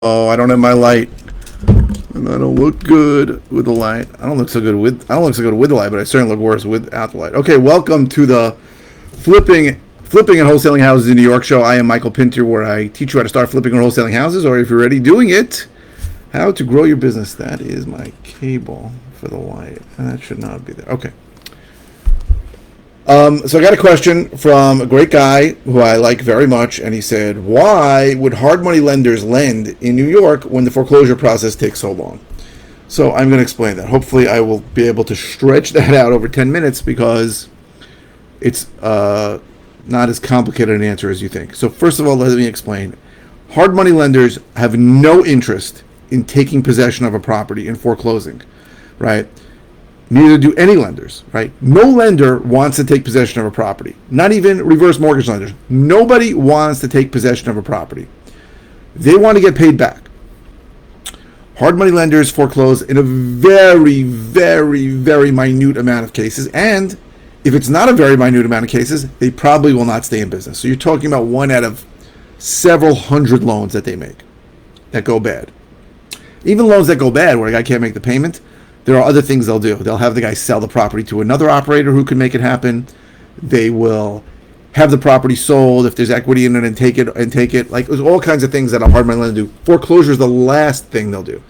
Oh, I don't have my light, and I don't look good with the light. I don't look so good with the light, but I certainly look worse without the light. Okay, welcome to the flipping and wholesaling houses in New York show. I am Michael Pinter, where I teach you how to start flipping and wholesaling houses, or if you're already doing it, how to grow your business. That is my cable for the light, and that should not be there. Okay. So I got a question from a great guy who I like very much, and he said, why would hard money lenders lend in New York when the foreclosure process takes so long? So I'm going to explain that. Hopefully I will be able to stretch that out over 10 minutes because it's not as complicated an answer as you think. So first of all, let me explain. Hard money lenders have no interest in taking possession of a property and foreclosing, right? Neither do any lenders, right? No lender wants to take possession of a property. Not even reverse mortgage lenders. Nobody wants to take possession of a property. They want to get paid back. Hard money lenders foreclose in a very, very, very minute amount of cases. And if it's not a very minute amount of cases, they probably will not stay in business. So you're talking about one out of several hundred loans that they make that go bad. Even loans that go bad where a guy can't make the payment, there are other things they'll do. They'll have the guy sell the property to another operator who can make it happen. They will have the property sold if there's equity in it and take it. Like, there's all kinds of things that a hard money lender do. Foreclosure is the last thing they'll do.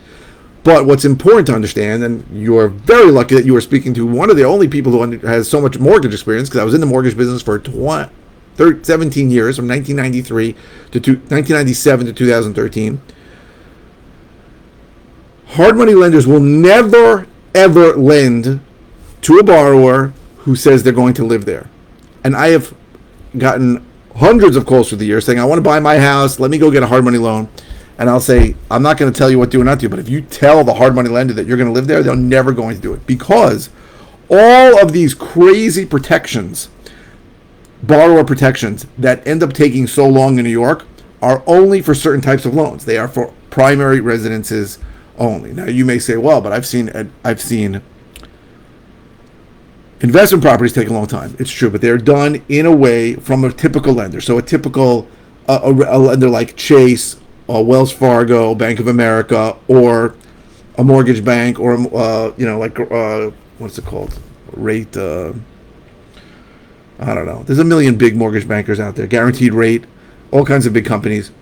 But what's important to understand, and you are very lucky that you are speaking to one of the only people who has so much mortgage experience, because I was in the mortgage business for 17 years, from 1997 to 2013. Hard money lenders will never, ever lend to a borrower who says they're going to live there. And I have gotten hundreds of calls through the years saying, I want to buy my house, let me go get a hard money loan. And I'll say, I'm not going to tell you what to do or not to do, but if you tell the hard money lender that you're going to live there, they're never going to do it. Because all of these crazy protections, borrower protections, that end up taking so long in New York are only for certain types of loans. They are for primary residences only. Now you may say, well, but I've seen investment properties take a long time. It's true, but they're done in a way from a typical lender. So a typical a lender like Chase, Wells Fargo, Bank of America, or a mortgage bank, or what's it called? Rate. I don't know. There's a million big mortgage bankers out there. Guaranteed Rate, all kinds of big companies.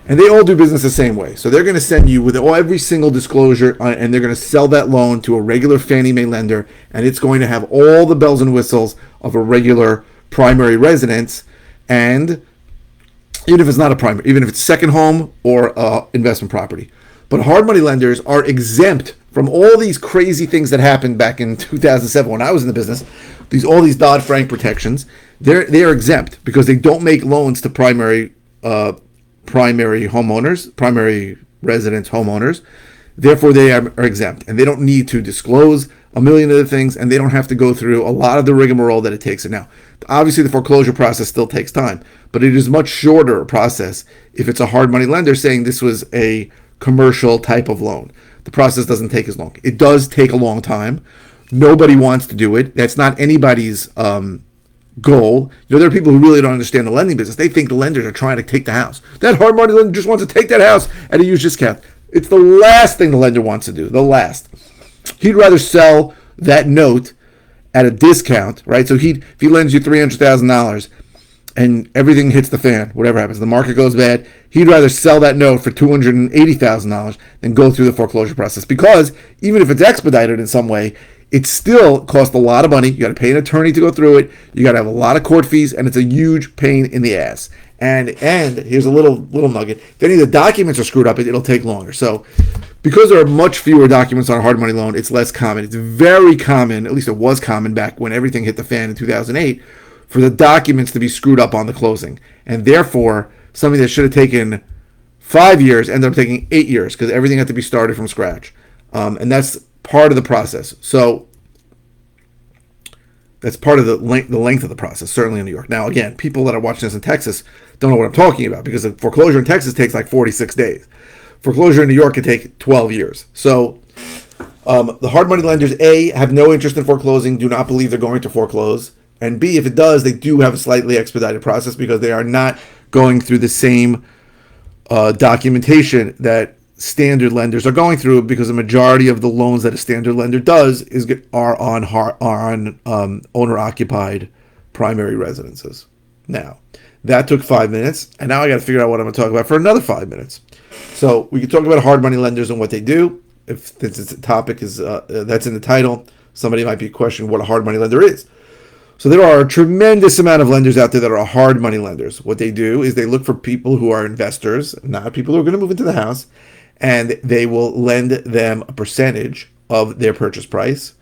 And they all do business the same way. So they're going to send you with every single disclosure, and they're going to sell that loan to a regular Fannie Mae lender, and it's going to have all the bells and whistles of a regular primary residence. And even if it's not a primary, even if it's second home or investment property. But hard money lenders are exempt from all these crazy things that happened back in 2007 when I was in the business. All these Dodd-Frank protections, they are exempt because they don't make loans to primary homeowners, primary residence homeowners. Therefore, they are exempt, and they don't need to disclose a million other things, and they don't have to go through a lot of the rigmarole that it takes. And now, obviously, the foreclosure process still takes time, but it is much shorter a process if it's a hard money lender saying this was a commercial type of loan. The process doesn't take as long. It does take a long time. Nobody wants to do it. That's not anybody's goal. There are people who really don't understand the lending business. They think the lenders are trying to take the house. That hard money lender just wants to take that house at a huge discount. It's the last thing the lender wants to do. The last. He'd rather sell that note at a discount, right? So if he lends you $300,000 and everything hits the fan, whatever happens, the market goes bad, he'd rather sell that note for $280,000 than go through the foreclosure process. Because even if it's expedited in some way, it still costs a lot of money. You got to pay an attorney to go through it. You got to have a lot of court fees, and it's a huge pain in the ass. And here's a little nugget: if any of the documents are screwed up, it'll take longer. So, because there are much fewer documents on a hard money loan, it's less common. It's very common, at least it was common back when everything hit the fan in 2008, for the documents to be screwed up on the closing, and therefore something that should have taken 5 years ended up taking 8 years because everything had to be started from scratch, and that's part of the process. So that's part of the length of the process, certainly in New York. Now, again, people that are watching this in Texas don't know what I'm talking about because the foreclosure in Texas takes like 46 days. Foreclosure in New York can take 12 years. So the hard money lenders, A, have no interest in foreclosing, do not believe they're going to foreclose. And B, if it does, they do have a slightly expedited process because they are not going through the same documentation that standard lenders are going through, because the majority of the loans that a standard lender does are on owner occupied primary residences. Now, that took 5 minutes, and now I got to figure out what I'm going to talk about for another 5 minutes. So we can talk about hard money lenders and what they do. If this topic is that's in the title, somebody might be questioning what a hard money lender is. So there are a tremendous amount of lenders out there that are hard money lenders. What they do is they look for people who are investors, not people who are going to move into the house, and they will lend them a percentage of their purchase price.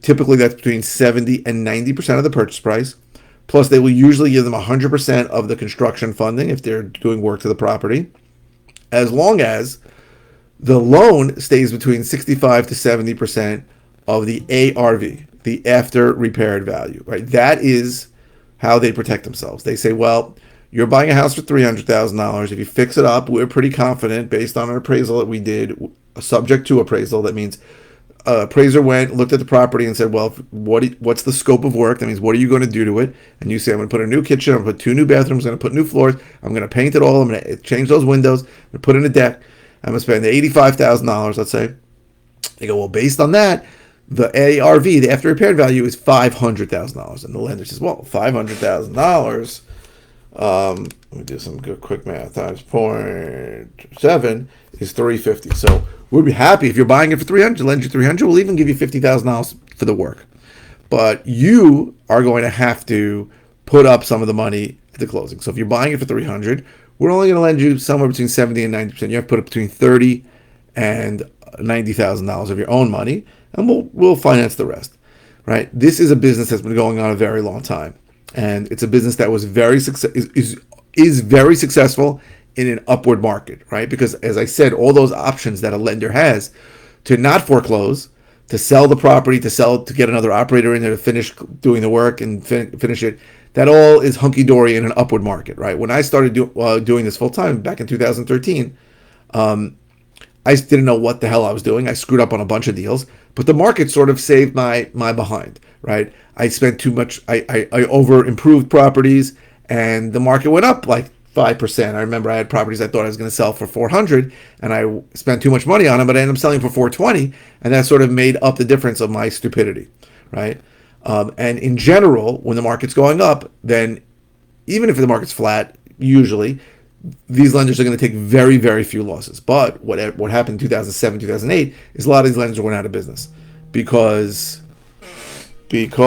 Typically, that's between 70 and 90% of the purchase price. Plus, they will usually give them 100% of the construction funding if they're doing work to the property, as long as the loan stays between 65 to 70% of the ARV, the after repaired value, right? That is how they protect themselves. They say, well, you're buying a house for $300,000. If you fix it up, we're pretty confident based on an appraisal that we did, subject to appraisal. That means appraiser went, looked at the property and said, well, what's the scope of work? That means, what are you going to do to it? And you say, I'm going to put a new kitchen, I'm going to put 2 new bathrooms, I'm going to put new floors, I'm going to paint it all, I'm going to change those windows, I'm going to put in a deck, I'm going to spend $85,000, let's say. They go, well, based on that, the ARV, the after repaired value, is $500,000. And the lender says, well, $500,000, let me do some good quick math, times 0.7 is $350. So we'd be happy if you're buying it for $300, lend you $300, we'll even give you $50,000 for the work. But you are going to have to put up some of the money at the closing. So if you're buying it for $300, we're only going to lend you somewhere between 70 and 90%. You have to put up between $30,000 and $90,000 of your own money, and we'll finance the rest. Right? This is a business that's been going on a very long time, and it's a business that was is very successful in an upward market, right? Because, as I said, all those options that a lender has to not foreclose, to sell the property, to get another operator in there to finish doing the work and finish it, that all is hunky-dory in an upward market, right? When I started doing this full-time back in 2013, I didn't know what the hell I was doing. I screwed up on a bunch of deals, but the market sort of saved my behind, right? I spent too much, I over-improved properties, and the market went up like 5%. I remember I had properties I thought I was going to sell for $400, and I spent too much money on them, but I ended up selling for $420, and that sort of made up the difference of my stupidity, right? And in general, when the market's going up, then even if the market's flat, usually these lenders are going to take very, very few losses. But what happened in 2007, 2008 is a lot of these lenders went out of business because I gotta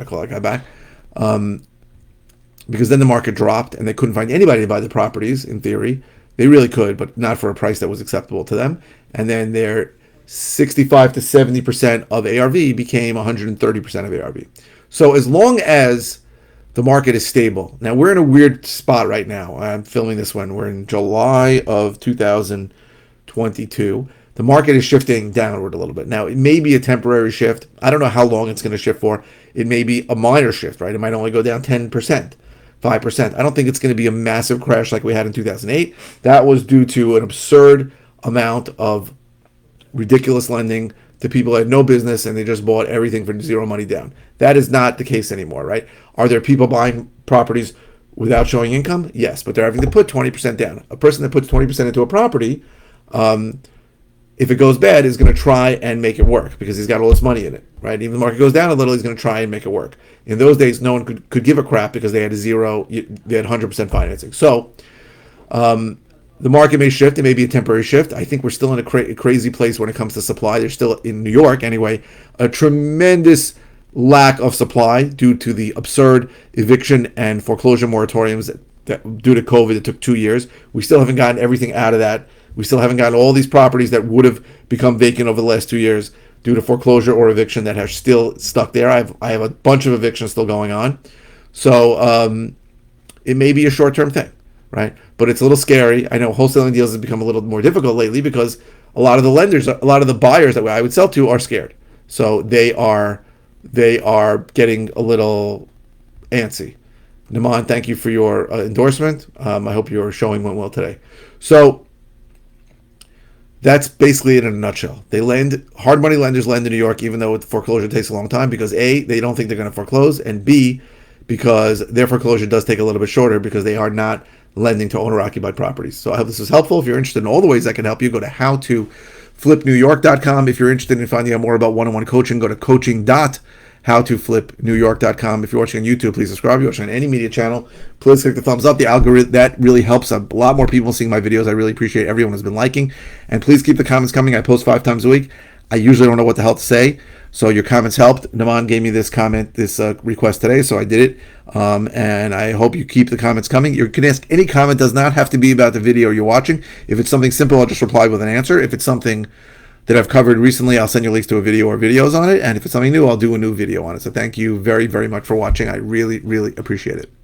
call that guy back. Because then the market dropped and they couldn't find anybody to buy the properties. In theory, they really could, but not for a price that was acceptable to them. And then their 65 to 70% of ARV became 130% of ARV. So as long as the market is stable, now we're in a weird spot right now. I'm filming this when we're in July of 2022. The market is shifting downward a little bit. Now, it may be a temporary shift. I don't know how long it's going to shift for. It may be a minor shift, right? It might only go down 10%, 5%. I don't think it's going to be a massive crash like we had in 2008. That was due to an absurd amount of ridiculous lending to people that had no business, and they just bought everything for zero money down. That is not the case anymore, right? Are there people buying properties without showing income? Yes, but they're having to put 20% down. A person that puts 20% into a property, if it goes bad, is going to try and make it work because he's got all this money in it, right? Even if the market goes down a little, he's going to try and make it work. In those days, no one could give a crap because they had they had 100% financing. So the market may shift. It may be a temporary shift. I think we're still in a crazy place when it comes to supply. There's still, in New York anyway, a tremendous lack of supply due to the absurd eviction and foreclosure moratoriums that due to COVID, it took 2 years. We still haven't gotten everything out of that. We still haven't gotten all these properties that would have become vacant over the last 2 years due to foreclosure or eviction that are still stuck there. I have a bunch of evictions still going on. So it may be a short-term thing, right? But it's a little scary. I know wholesaling deals have become a little more difficult lately because a lot of the lenders, a lot of the buyers that I would sell to are scared. So they are getting a little antsy. Naman, thank you for your endorsement. I hope your showing went well today. So that's basically it in a nutshell. Hard money lenders lend in New York, even though the foreclosure takes a long time, because A, they don't think they're going to foreclose, and B, because their foreclosure does take a little bit shorter because they are not lending to owner-occupied properties. So I hope this is helpful. If you're interested in all the ways I can help you, go to howtoflipnewyork.com. If you're interested in finding out more about one-on-one coaching, go to coaching.howtoflipnewyork.com. If you're watching on YouTube, please subscribe. If you're watching on any media channel, please click the thumbs up. The algorithm, that really helps a lot more people seeing my videos. I really appreciate everyone who's been liking. And please keep the comments coming. I post 5 times a week. I usually don't know what the hell to say, so your comments helped. Naman gave me this request today, so I did it. And I hope you keep the comments coming. You can ask any comment. Does not have to be about the video you're watching. If it's something simple, I'll just reply with an answer. If it's something that I've covered recently, I'll send you links to a video or videos on it. And if it's something new, I'll do a new video on it. So thank you very, very much for watching. I really, really appreciate it.